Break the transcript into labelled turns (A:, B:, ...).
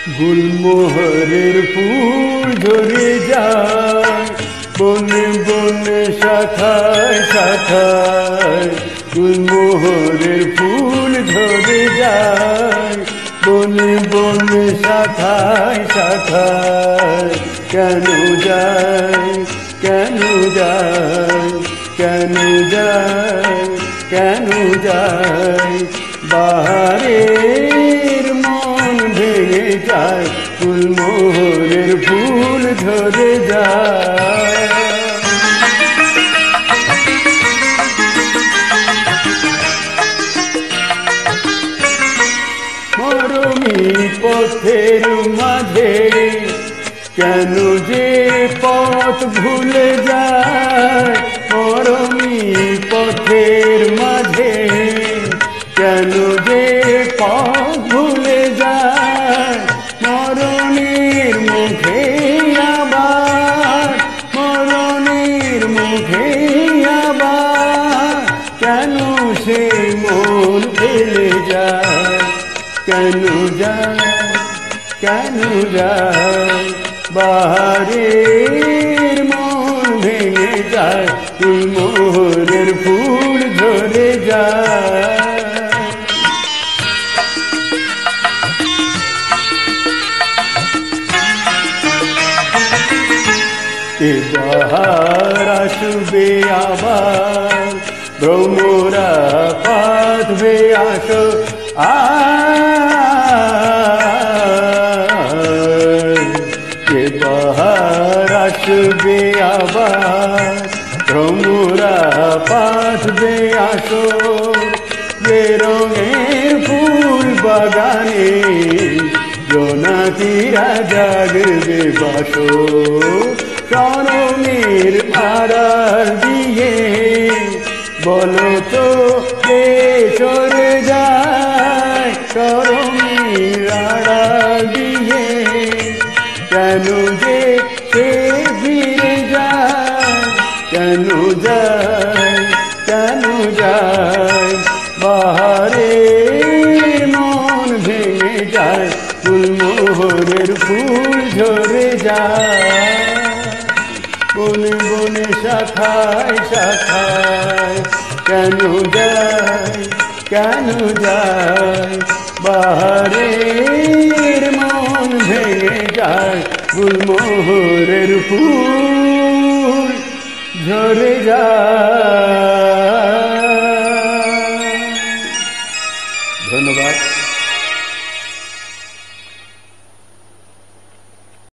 A: গুলমোহরের ফুল ঝরে যায় বনে বনে শাখায় শাখায়। গুলমোহরের ফুল ঝরে যায় বনে বনে শাখায় শাখায়। কেন যায় কেন যায় কেন যায় কেন যায় বাহারের মন ভেঙে যায় গুলমোহরের ফুল ঝরে যায়। মরমী পথের মাঝে কেন যে পথ ভুলে যায়। মরমী পথের মাঝে কেন যে পথ ভুলে যায়। মরণের মুখে আবার মরণের মুখে আবার কেন সে মন ফেলে যায়। কেন যায় কেন যায় বাহারের মন ভেঙে যায় গুলমোহরের ফুল ঝরে যায়। এ বাহার আসবে আবার ভ্রমরা পাঠবে আসো এ বাহার আসবে আবার ভ্রমরা পাঠবে আসো। যে রঙের ফুল বাগানে জোনাকিরা জাগবে বাসো। চরণের আড়াল দিয়ে বলো তো কে সরে যায়। চরণের আড়াল দিয়ে কেন যে কে ফিরে যায়। কেন যায় কেন যায় বাহারের মন ভেঙে যায় গুলমোহরের ফুল ঝরে যায়। বনে বনে শাখায় শাখায় কেন যায় কেন যায় বাহারের মন ভেঙে যায় গুলমোহরের ফুল ঝরে যায়। ধন্যবাদ।